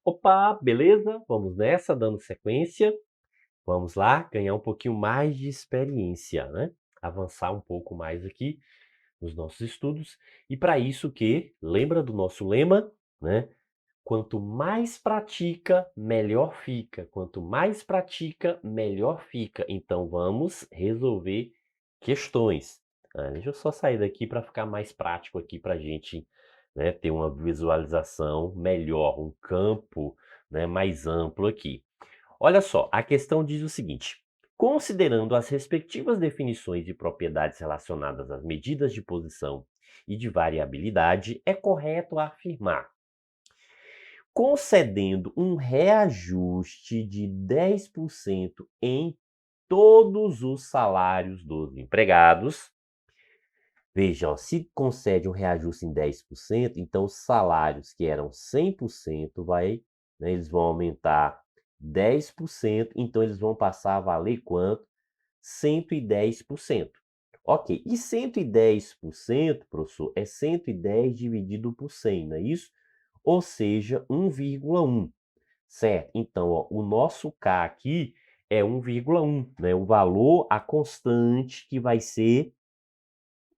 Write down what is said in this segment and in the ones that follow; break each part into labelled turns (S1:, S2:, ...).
S1: Opa, beleza? Vamos nessa, dando sequência. Vamos lá, ganhar um pouquinho mais de experiência, né? Avançar um pouco mais aqui nos nossos estudos. E para isso que, lembra do nosso lema, né? Quanto mais pratica, melhor fica. Quanto mais pratica, melhor fica. Então vamos resolver questões. Deixa eu só sair daqui para ficar mais prático aqui para a gente, né, ter uma visualização melhor, um campo, né, mais amplo aqui. Olha só, a questão diz o seguinte: considerando as respectivas definições de propriedades relacionadas às medidas de posição e de variabilidade, é correto afirmar, concedendo um reajuste de 10% em todos os salários dos empregados. Veja, ó, se concede um reajuste em 10%, então os salários que eram 100% né, eles vão aumentar 10%, então eles vão passar a valer quanto? 110%. Ok, e 110%, professor, é 110 dividido por 100, não é isso? Ou seja, 1,1, certo? Então, ó, o nosso K aqui é 1,1, né? O valor, a constante que vai ser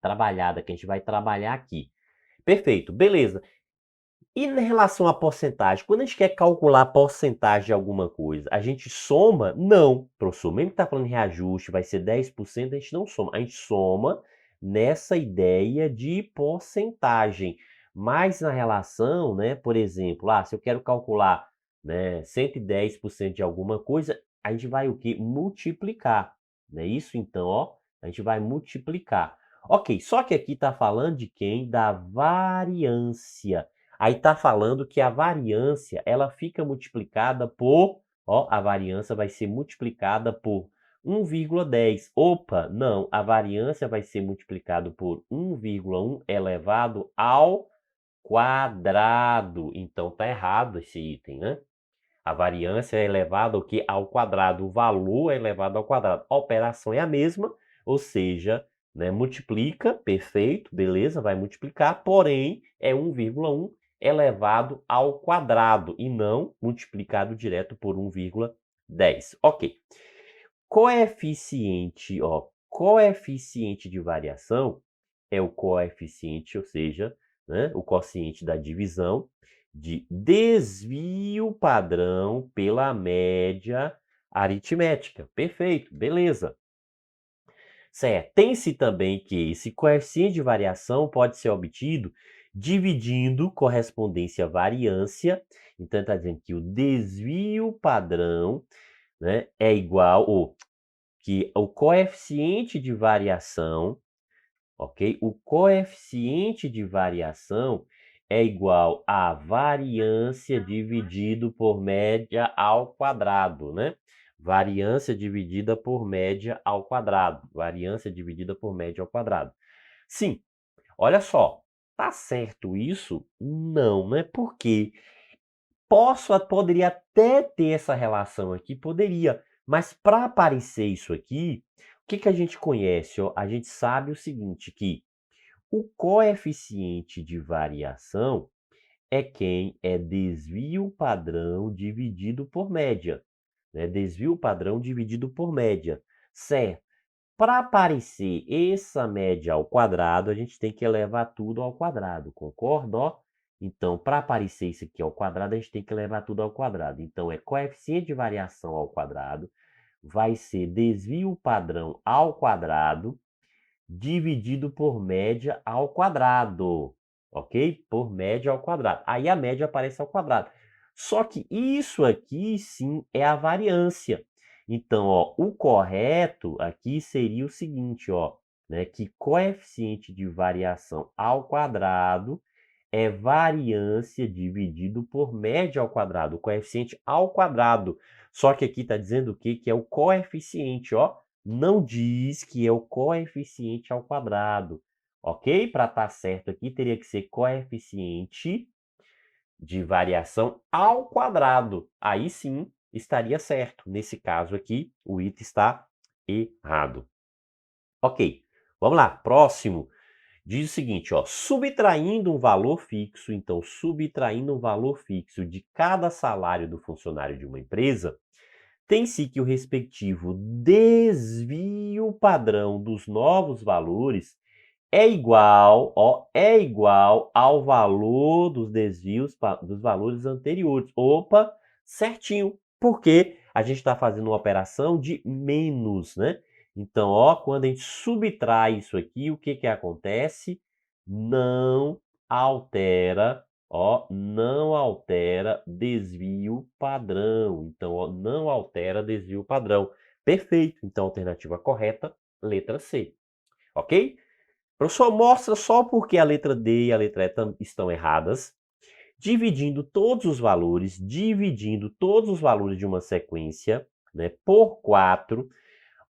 S1: trabalhada, que a gente vai trabalhar aqui. Perfeito, beleza. E em relação à porcentagem, quando a gente quer calcular a porcentagem de alguma coisa, a gente soma? Não, professor, mesmo que está falando em reajuste, vai ser 10%, a gente não soma. A gente soma nessa ideia de porcentagem. Mas na relação, né, por exemplo, se eu quero calcular, né, 110% de alguma coisa, a gente vai o quê? Multiplicar. Não é isso? Então, ó, a gente vai multiplicar. Ok, só que aqui está falando de quem? Da variância. Aí está falando que a variância, ela fica multiplicada por, ó, a variância vai ser multiplicada por 1,10. Opa, não, a variância vai ser multiplicado por 1,1 elevado ao quadrado. Então tá errado esse item, né? A variância é elevada ao quê? Ao quadrado. O valor é elevado ao quadrado. A operação é a mesma, ou seja, né, multiplica, perfeito, beleza, vai multiplicar, porém é 1,1 elevado ao quadrado e não multiplicado direto por 1,10. Ok. Coeficiente, ó, coeficiente de variação é o coeficiente, ou seja, né, o quociente da divisão de desvio padrão pela média aritmética. Perfeito, beleza. Certo. Tem-se também que esse coeficiente de variação pode ser obtido dividindo correspondência variância. Então, está dizendo que o desvio padrão, né, é igual, ou que o coeficiente de variação, ok? O coeficiente de variação é igual a variância dividido por média ao quadrado, né? Variância dividida por média ao quadrado. Variância dividida por média ao quadrado. Sim, olha só. Tá certo isso? Não, né? Porque poderia até ter essa relação aqui, poderia. Mas para aparecer isso aqui, o que que a gente conhece? Ó? A gente sabe o seguinte, que o coeficiente de variação é quem é desvio padrão dividido por média, né? Desvio padrão dividido por média, certo? Para aparecer essa média ao quadrado, a gente tem que elevar tudo ao quadrado, concorda? Ó? Então, para aparecer isso aqui ao quadrado, a gente tem que elevar tudo ao quadrado. Então, é coeficiente de variação ao quadrado, vai ser desvio padrão ao quadrado, dividido por média ao quadrado, ok? Por média ao quadrado. Aí a média aparece ao quadrado. Só que isso aqui, sim, é a variância. Então, ó, o correto aqui seria o seguinte, ó, né, que coeficiente de variação ao quadrado é variância dividido por média ao quadrado, o coeficiente ao quadrado. Só que aqui está dizendo o quê? Que é o coeficiente, ó, não diz que é o coeficiente ao quadrado, ok? Para estar certo aqui, teria que ser coeficiente de variação ao quadrado. Aí sim, estaria certo. Nesse caso aqui, o item está errado. Ok, vamos lá. Próximo. Diz o seguinte, ó, subtraindo um valor fixo, então subtraindo um valor fixo de cada salário do funcionário de uma empresa, tem-se que o respectivo desvio padrão dos novos valores é igual ao valor dos desvios dos valores anteriores. Opa, certinho, porque a gente está fazendo uma operação de menos, né? Então, ó, quando a gente subtrai isso aqui, o que que acontece? Não altera, ó, não altera desvio padrão. Então, ó, não altera desvio padrão. Perfeito. Então, alternativa correta, letra C. Ok? Professor, mostra só porque a letra D e a letra E estão erradas, dividindo todos os valores de uma sequência, né, por 4,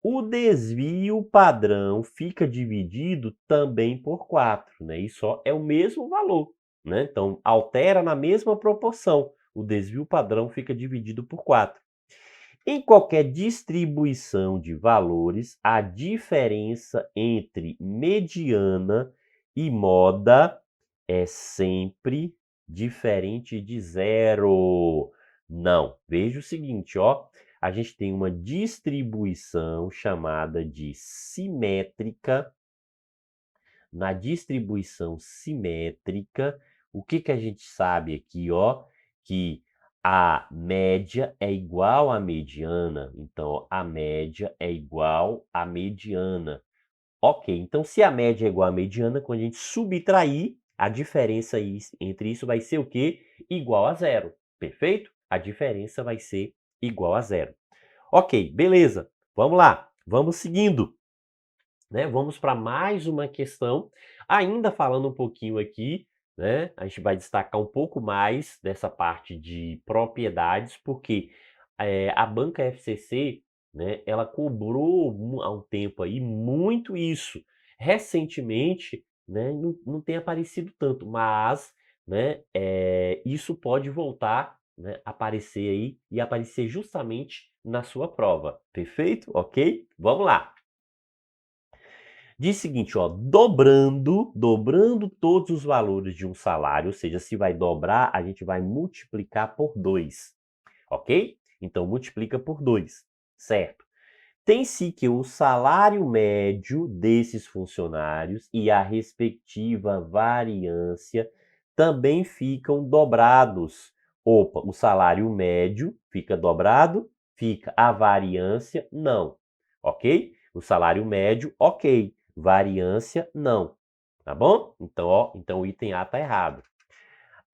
S1: o desvio padrão fica dividido também por 4, né? E só é o mesmo valor, né? Então, altera na mesma proporção. O desvio padrão fica dividido por 4. Em qualquer distribuição de valores, a diferença entre mediana e moda é sempre diferente de zero. Não. Veja o seguinte, ó. A gente tem uma distribuição chamada de simétrica. Na distribuição simétrica, o que que a gente sabe aqui, ó? Que a média é igual à mediana. Então, a média é igual à mediana. Ok, então se a média é igual à mediana, quando a gente subtrair, a diferença entre isso vai ser o quê? Igual a zero. Perfeito? A diferença vai ser igual a zero. Ok, beleza. Vamos lá. Vamos seguindo. Né? Vamos para mais uma questão, ainda falando um pouquinho aqui, né? A gente vai destacar um pouco mais dessa parte de propriedades, porque a banca FCC, né, ela cobrou há um tempo aí muito isso. Recentemente, né, não tem aparecido tanto, mas, né, isso pode voltar, né, aparecer aí e aparecer justamente na sua prova. Perfeito? Ok? Vamos lá. Diz o seguinte, ó, dobrando todos os valores de um salário, ou seja, se vai dobrar, a gente vai multiplicar por 2, ok? Então, multiplica por 2, certo? Tem-se que o salário médio desses funcionários e a respectiva variância também ficam dobrados. Opa, o salário médio fica dobrado, fica a variância, não, ok? O salário médio, ok. Variância, não. Tá bom? Então, ó, então o item A está errado.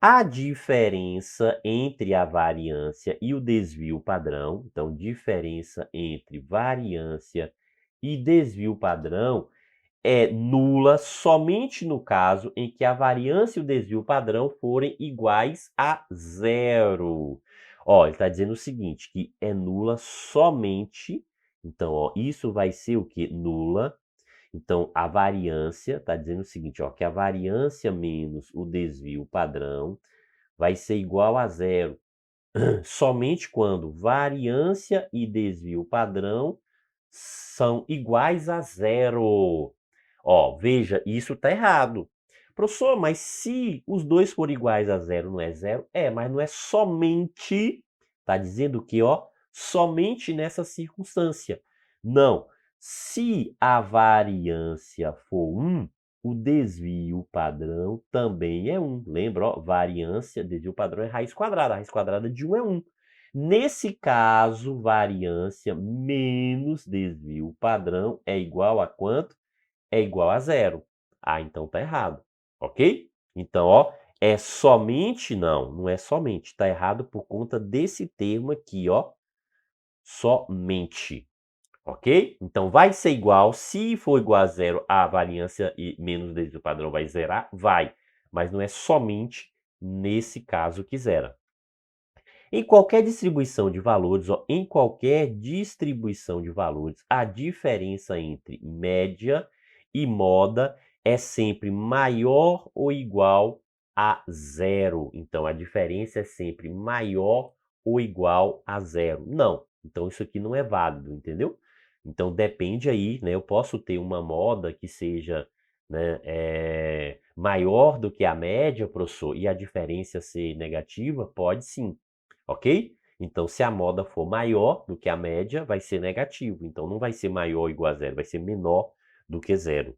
S1: A diferença entre a variância e o desvio padrão, então, diferença entre variância e desvio padrão é nula somente no caso em que a variância e o desvio padrão forem iguais a zero. Ó, ele está dizendo o seguinte, que é nula somente, então, ó, isso vai ser o que? Nula. Então, a variância, está dizendo o seguinte, ó, que a variância menos o desvio padrão vai ser igual a zero somente quando variância e desvio padrão são iguais a zero. Ó, veja, isso está errado. Professor, mas se os dois forem iguais a zero, não é zero? É, mas não é somente, está dizendo que, ó, somente nessa circunstância. Não. Se a variância for 1, o desvio padrão também é 1. Lembra, ó, variância, desvio padrão é raiz quadrada. A raiz quadrada de 1 é 1. Nesse caso, variância menos desvio padrão é igual a quanto? É igual a zero. Ah, então tá errado. Ok? Então, ó, é somente, não é somente. Tá errado por conta desse termo aqui, ó. Somente. Ok? Então, vai ser igual. Se for igual a zero, a variância e menos desvio padrão vai zerar? Vai. Mas não é somente nesse caso que zera. Em qualquer distribuição de valores, ó, em qualquer distribuição de valores, a diferença entre média e moda é sempre maior ou igual a zero. Então, a diferença é sempre maior ou igual a zero. Não. Então, isso aqui não é válido, entendeu? Então, depende aí, né? Eu posso ter uma moda que seja, né, maior do que a média, professor, e a diferença ser negativa, pode sim, ok? Então, se a moda for maior do que a média, vai ser negativo. Então, não vai ser maior ou igual a zero, vai ser menor do que zero.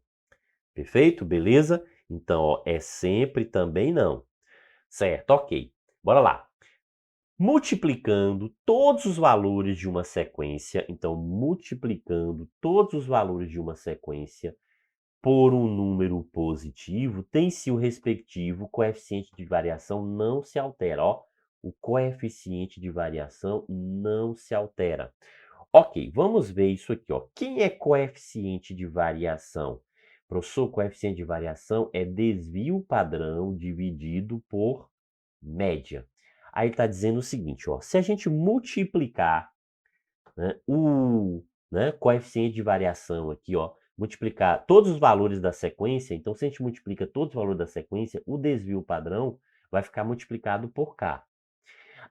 S1: Perfeito? Beleza? Então, ó, é sempre também não. Certo, ok. Bora lá. Multiplicando todos os valores de uma sequência, então multiplicando todos os valores de uma sequência por um número positivo, tem-se o respectivo coeficiente de variação não se altera. Ó, o coeficiente de variação não se altera. Ok, vamos ver isso aqui. Ó. Quem é coeficiente de variação? Professor, coeficiente de variação é desvio padrão dividido por média. Aí está dizendo o seguinte, ó, se a gente multiplicar, né, o, né, coeficiente de variação aqui, ó, multiplicar todos os valores da sequência, então se a gente multiplica todos os valores da sequência, o desvio padrão vai ficar multiplicado por K.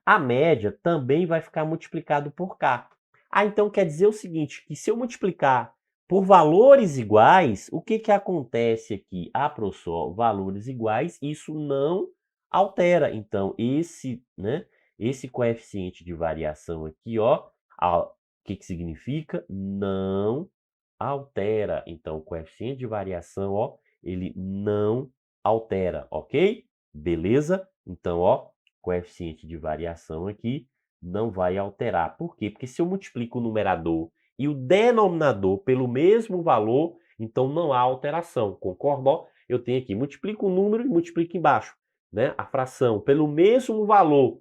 S1: A média também vai ficar multiplicado por K. Ah, então quer dizer o seguinte, que se eu multiplicar por valores iguais, o que que acontece aqui? Ah, professor, valores iguais, isso não altera. Então, esse coeficiente de variação aqui, ó, o que que significa? Não altera. Então, o coeficiente de variação, ó, ele não altera, ok? Beleza? Então, ó, coeficiente de variação aqui não vai alterar. Por quê? Porque se eu multiplico o numerador e o denominador pelo mesmo valor, então não há alteração. Concorda? Ó, eu tenho aqui, multiplico o número e multiplico embaixo, né? A fração pelo mesmo valor.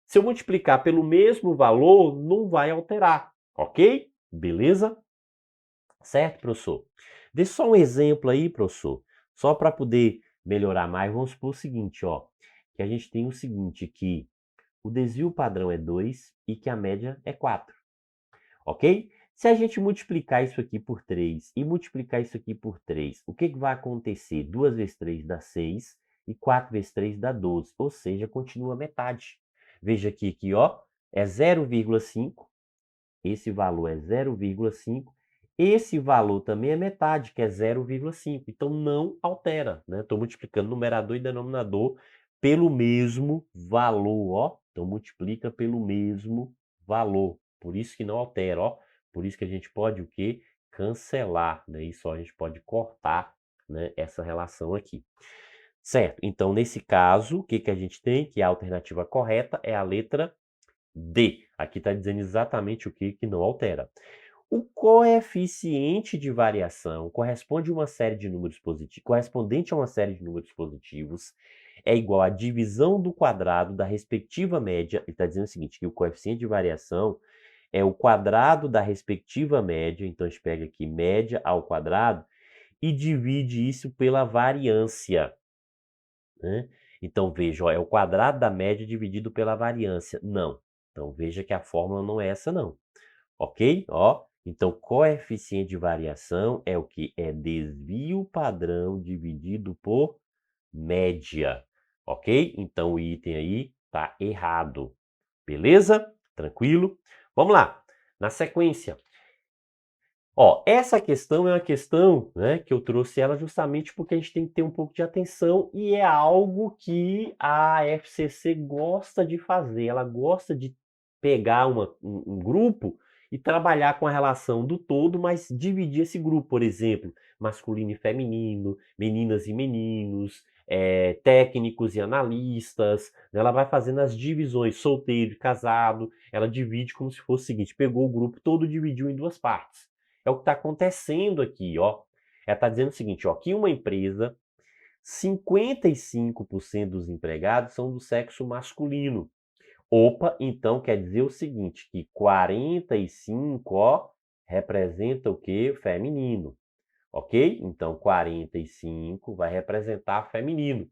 S1: Se eu multiplicar pelo mesmo valor, não vai alterar, ok? Beleza? Certo, professor? Dê só um exemplo aí, professor, só para poder melhorar mais. Vamos supor o seguinte, ó, que a gente tem o seguinte, que o desvio padrão é 2 e que a média é 4, ok? Se a gente multiplicar isso aqui por 3 e multiplicar isso aqui por 3, o que que vai acontecer? 2 vezes 3 dá 6 e 4 vezes 3 dá 12, ou seja, continua metade. Veja aqui, ó, é 0,5, esse valor é 0,5, esse valor também é metade, que é 0,5. Então, não altera, né? Estou multiplicando numerador e denominador pelo mesmo valor, ó. Então, multiplica pelo mesmo valor. Por isso que não altera, ó. Por isso que a gente pode o quê? Cancelar, né? Isso a gente pode cortar, né, essa relação aqui. Certo? Então, nesse caso, o que que a gente tem? Que a alternativa correta é a letra D. Aqui está dizendo exatamente o que não altera. O coeficiente de variação correspondente a uma série de números positivos é igual à divisão do quadrado da respectiva média. Ele está dizendo o seguinte, que o coeficiente de variação é o quadrado da respectiva média. Então, a gente pega aqui média ao quadrado e divide isso pela variância, né? Então, veja, ó, é o quadrado da média dividido pela variância. Não. Então, veja que a fórmula não é essa, não. Ok? Ó, então, coeficiente de variação é o que? É desvio padrão dividido por média. Ok? Então, o item aí tá errado. Beleza? Tranquilo? Vamos lá. Na sequência, ó, essa questão é uma questão, né, que eu trouxe ela justamente porque a gente tem que ter um pouco de atenção e é algo que a FCC gosta de fazer. Ela gosta de pegar um grupo e trabalhar com a relação do todo, mas dividir esse grupo, por exemplo, masculino e feminino, meninas e meninos, técnicos e analistas, né? Ela vai fazendo as divisões, solteiro e casado, ela divide como se fosse o seguinte, pegou o grupo todo e dividiu em duas partes. É o que está acontecendo aqui, ó. Ela está dizendo o seguinte, ó, que uma empresa, 55% dos empregados são do sexo masculino. Opa, então quer dizer o seguinte, que 45, ó, representa o quê? Feminino, ok? Então, 45 vai representar feminino.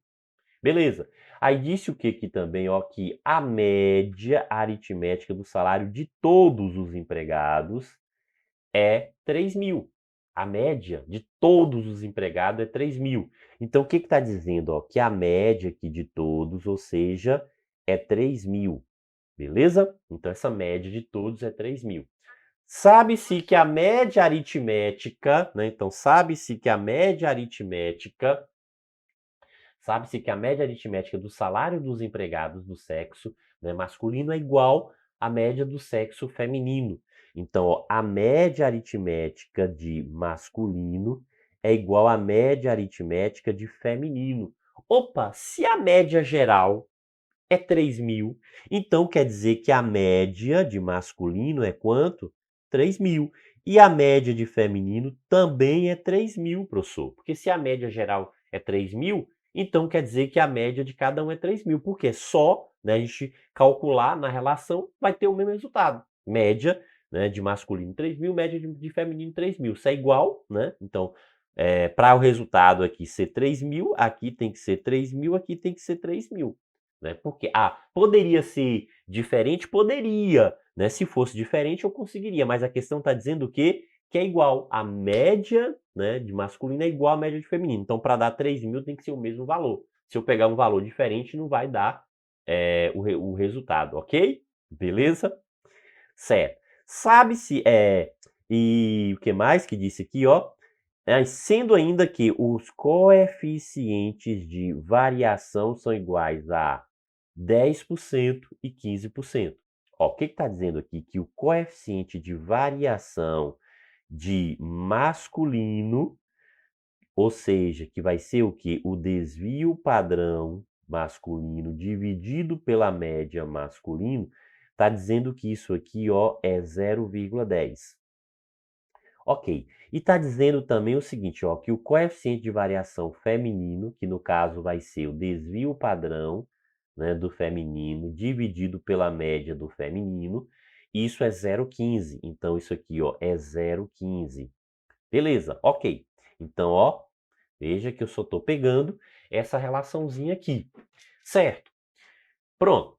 S1: Beleza. Aí disse o que aqui também, ó, que a média aritmética do salário de todos os empregados é 3.000. A média de todos os empregados é 3.000. Então, o que está dizendo? Ó, que a média aqui de todos, ou seja, é 3.000. Beleza? Então, essa média de todos é 3.000. Sabe-se que a média aritmética, né? Então, sabe-se que a média aritmética do salário dos empregados do sexo, né, masculino é igual à média do sexo feminino. Então, ó, a média aritmética de masculino é igual à média aritmética de feminino. Opa, se a média geral é 3.000, então quer dizer que a média de masculino é quanto? 3.000. E a média de feminino também é 3.000, professor. Porque se a média geral é 3.000, então quer dizer que a média de cada um é 3.000. Porque só, né, a gente calcular na relação vai ter o mesmo resultado. Média, né, de masculino 3.000, média de feminino 3.000. Isso é igual, né? Então, para o resultado aqui ser 3.000, aqui tem que ser 3.000, aqui tem que ser 3.000. Né? Porque, poderia ser diferente? Poderia, né? Se fosse diferente, eu conseguiria, mas a questão está dizendo o quê? Que é igual. A média, né, de masculino é igual à média de feminino. Então, para dar 3.000, tem que ser o mesmo valor. Se eu pegar um valor diferente, não vai dar o resultado, ok? Beleza? Certo. Sabe-se, e o que mais que disse aqui, ó? Sendo ainda que os coeficientes de variação são iguais a 10% e 15%. Ó, o que está dizendo aqui? Que o coeficiente de variação de masculino, ou seja, que vai ser o quê? O desvio padrão masculino dividido pela média masculino, está dizendo que isso aqui, ó, é 0,10. Ok. E está dizendo também o seguinte, ó, que o coeficiente de variação feminino, que no caso vai ser o desvio padrão, né, do feminino, dividido pela média do feminino, isso é 0,15. Então, isso aqui, ó, é 0,15. Beleza, ok. Então, ó, veja que eu só estou pegando essa relaçãozinha aqui, certo? Pronto.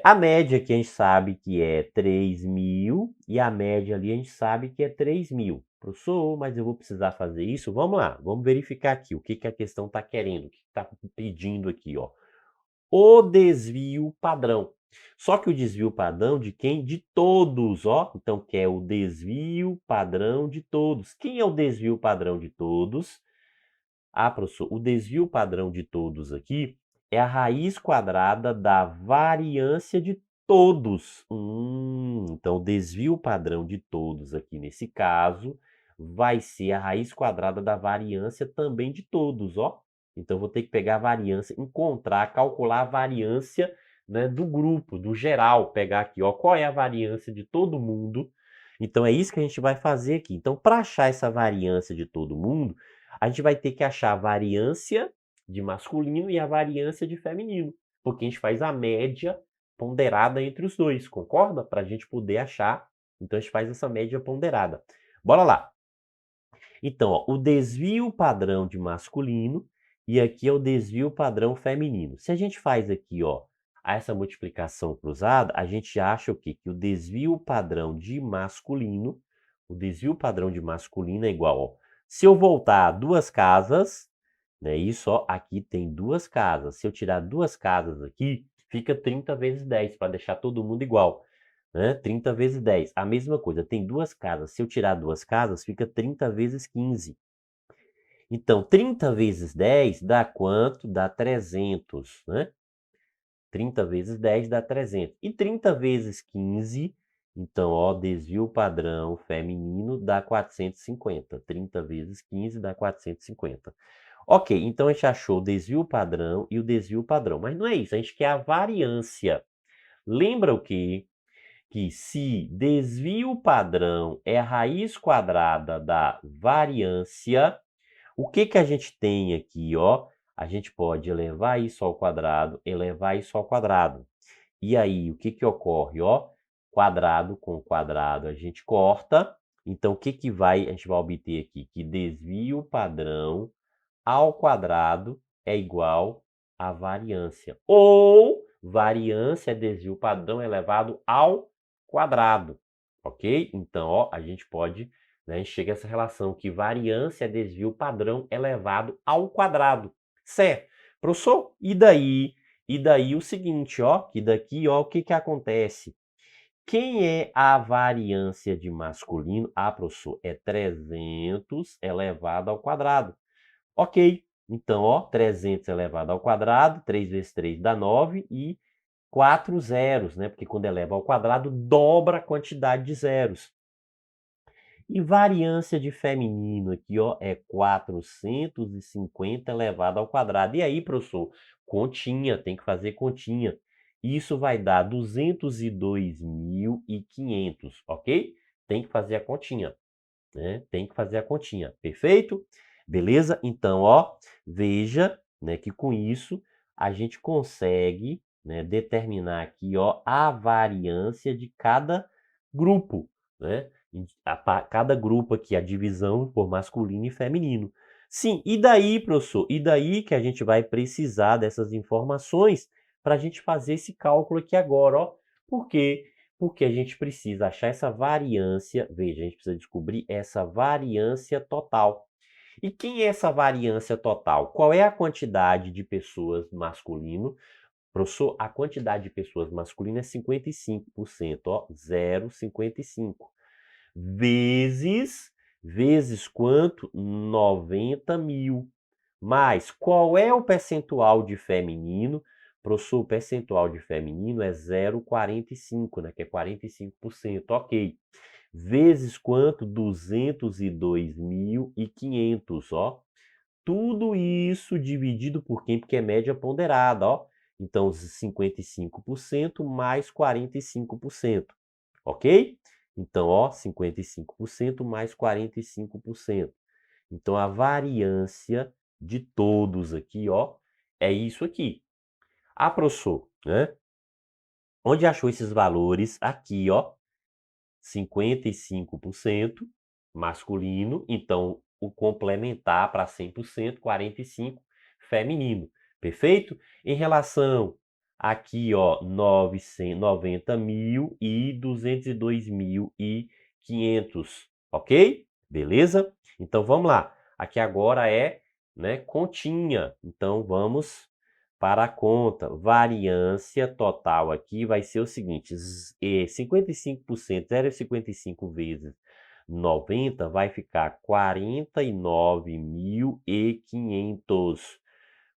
S1: A média aqui a gente sabe que é 3.000 e a média ali a gente sabe que é 3.000. Professor, mas eu vou precisar fazer isso? Vamos lá, vamos verificar aqui o que, que a questão está querendo, o que está pedindo aqui, ó. O desvio padrão. Só que o desvio padrão de quem? De todos, ó. Então, que é o desvio padrão de todos. Quem é o desvio padrão de todos? Professor, o desvio padrão de todos aqui é a raiz quadrada da variância de todos. Então, o desvio padrão de todos aqui, nesse caso, vai ser a raiz quadrada da variância também de todos, ó. Então, eu vou ter que pegar a variância, encontrar, calcular a variância, né, do grupo, do geral. Pegar aqui, ó, qual é a variância de todo mundo. Então, é isso que a gente vai fazer aqui. Então, para achar essa variância de todo mundo, a gente vai ter que achar a variância de masculino e a variância de feminino, porque a gente faz a média ponderada entre os dois, concorda? Para a gente poder achar, então a gente faz essa média ponderada. Bora lá. Então, ó, o desvio padrão de masculino e aqui é o desvio padrão feminino. Se a gente faz aqui, ó, essa multiplicação cruzada, a gente acha o quê? Que o desvio padrão de masculino, é igual, ó, se eu voltar duas casas, né, isso, ó, aqui tem duas casas. Se eu tirar duas casas aqui, fica 30 vezes 10, para deixar todo mundo igual, né? 30 vezes 10, a mesma coisa, tem duas casas. Se eu tirar duas casas, fica 30 vezes 15. Então, 30 vezes 10 dá quanto? Dá 300, né? 30 vezes 10 dá 300. E 30 vezes 15, então, ó, desvio padrão feminino dá 450. 30 vezes 15 dá 450. Ok, então a gente achou o desvio padrão e o desvio padrão. Mas não é isso, a gente quer a variância. Lembra o quê? Que se desvio padrão é a raiz quadrada da variância, o que que a gente tem aqui, ó? A gente pode elevar isso ao quadrado, elevar isso ao quadrado. E aí, o que que ocorre, ó? Quadrado com quadrado a gente corta. Então, o que que a gente vai obter aqui? Que desvio padrão ao quadrado é igual a variância. Ou variância é desvio padrão elevado ao quadrado, ok? Então, ó, a gente pode, né, a gente chega a essa relação que variância é desvio padrão elevado ao quadrado, certo? Professor, e daí? E daí o seguinte, ó, que daqui, ó, o que que acontece? Quem é a variância de masculino? Ah, professor, é 300 elevado ao quadrado. Ok. Então, ó, 300 elevado ao quadrado, 3 vezes 3 dá 9 e 4 zeros, né? Porque quando eleva ao quadrado, dobra a quantidade de zeros. E variância de feminino aqui, ó, é 450 elevado ao quadrado. E aí, professor, continha, tem que fazer continha. Isso vai dar 202.500, ok? Tem que fazer a continha, né? Tem que fazer a continha, perfeito? Beleza? Então, ó, veja, né, que com isso a gente consegue, né, determinar aqui, ó, a variância de cada grupo, né? Cada grupo aqui, a divisão por masculino e feminino. Sim, e daí, professor? E daí que a gente vai precisar dessas informações para a gente fazer esse cálculo aqui agora, ó. Por quê? Porque a gente precisa achar essa variância, veja, a gente precisa descobrir essa variância total. E quem é essa variância total? Qual é a quantidade de pessoas masculino? Professor, a quantidade de pessoas masculino é 55%, ó, 0,55. Vezes quanto? 90.000. Mas qual é o percentual de feminino? Professor, o percentual de feminino é 0,45, né? Que é 45%. Ok. Vezes quanto? 202.500, ó. Tudo isso dividido por quem? Porque é média ponderada, ó. Então, 55% mais 45%. Ok? Então, ó, 55% mais 45%. Então, a variância de todos aqui, ó, é isso aqui. Ah, professor, né? Onde achou esses valores? Aqui, ó, 55% masculino, então o complementar para 100%, 45% feminino. Perfeito? Em relação aqui, ó, 990.000 e 202.500, ok? Beleza? Então vamos lá. Aqui agora é, né, continha. Então vamos para a conta. Variância total aqui vai ser o seguinte: 55%, 0,55 vezes 90 vai ficar 49.500.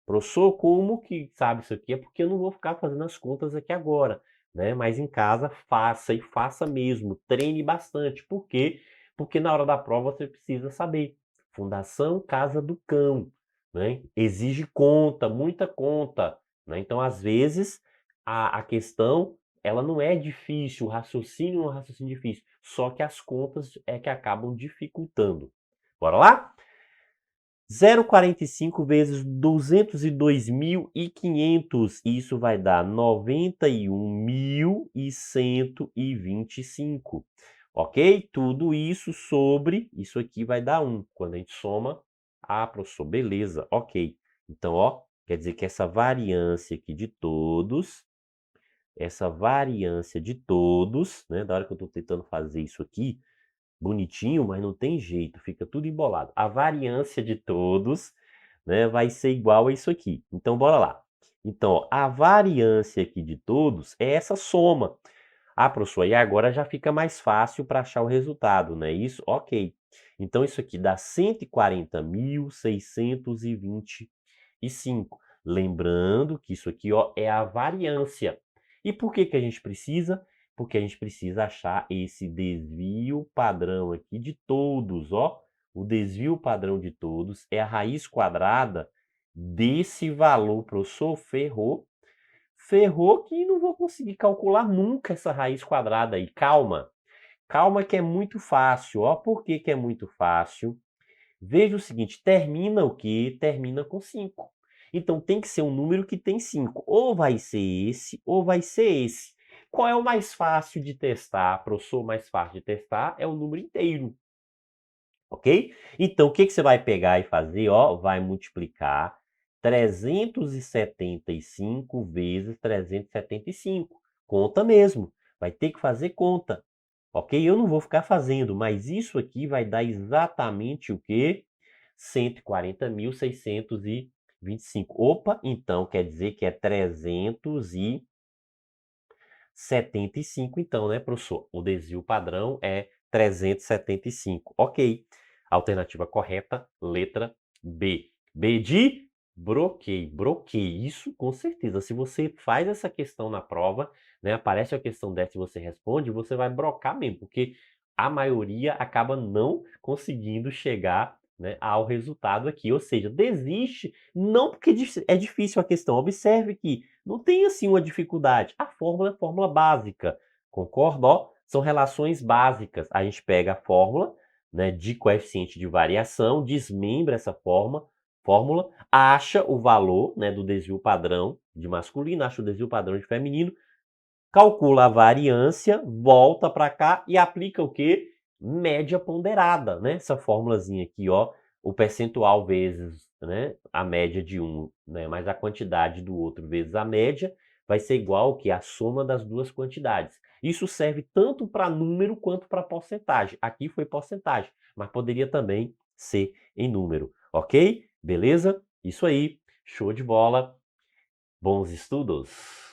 S1: Professor, como que sabe isso aqui? É porque eu não vou ficar fazendo as contas aqui agora, né? Mas em casa faça e faça mesmo, treine bastante. Por quê? Porque na hora da prova você precisa saber. Fundação Casa do Cão, né? Exige conta, muita conta, né? Então, às vezes, a questão ela não é difícil, o raciocínio não é um raciocínio difícil, só que as contas é que acabam dificultando. Bora lá? 0,45 vezes 202.500, isso vai dar 91.125, ok? Tudo isso sobre, isso aqui vai dar 1, quando a gente soma, professor, beleza, ok. Então, ó, quer dizer que essa variância aqui de todos, né, da hora que eu estou tentando fazer isso aqui, bonitinho, mas não tem jeito, fica tudo embolado. A variância de todos, né, vai ser igual a isso aqui. Então, bora lá. Então, ó, a variância aqui de todos é essa soma. Ah, professor, e agora já fica mais fácil para achar o resultado, não é isso? Ok. Então, isso aqui dá 140.625. Lembrando que isso aqui, ó, é a variância. E por que que a gente precisa? Porque a gente precisa achar esse desvio padrão aqui de todos, ó. O desvio padrão de todos é a raiz quadrada desse valor, professor, ferrou. Ferrou que não vou conseguir calcular nunca essa raiz quadrada aí. Calma, calma que é muito fácil, ó. Por que que é muito fácil? Veja o seguinte, termina o quê? Termina com 5. Então tem que ser um número que tem 5. Ou vai ser esse, ou vai ser esse. Qual é o mais fácil de testar? Professor, o mais fácil de testar é o número inteiro. Ok? Então o que que você vai pegar e fazer? Ó, vai multiplicar 375 vezes 375. Conta mesmo. Vai ter que fazer conta. Ok? Eu não vou ficar fazendo, mas isso aqui vai dar exatamente o quê? 140.625. Opa, então quer dizer que é 375, então, né, professor? O desvio padrão é 375. Ok. Alternativa correta, letra B. B de broqueio. Broqueio, isso com certeza. Se você faz essa questão na prova, né, aparece a questão dessa e você responde, você vai brocar mesmo, porque a maioria acaba não conseguindo chegar, né, ao resultado aqui. Ou seja, desiste, não porque é difícil a questão. Observe que não tem assim uma dificuldade. A fórmula é fórmula básica, concorda? Ó, são relações básicas. A gente pega a fórmula, né, de coeficiente de variação, desmembra essa fórmula, acha o valor, né, do desvio padrão de masculino, acha o desvio padrão de feminino, calcula a variância, volta para cá e aplica o quê? Média ponderada, né? Essa formulazinha aqui, ó, o percentual vezes, né, a média de um, né, mais a quantidade do outro vezes a média, vai ser igual que a soma das duas quantidades. Isso serve tanto para número quanto para porcentagem. Aqui foi porcentagem, mas poderia também ser em número, ok? Beleza? Isso aí, show de bola. Bons estudos!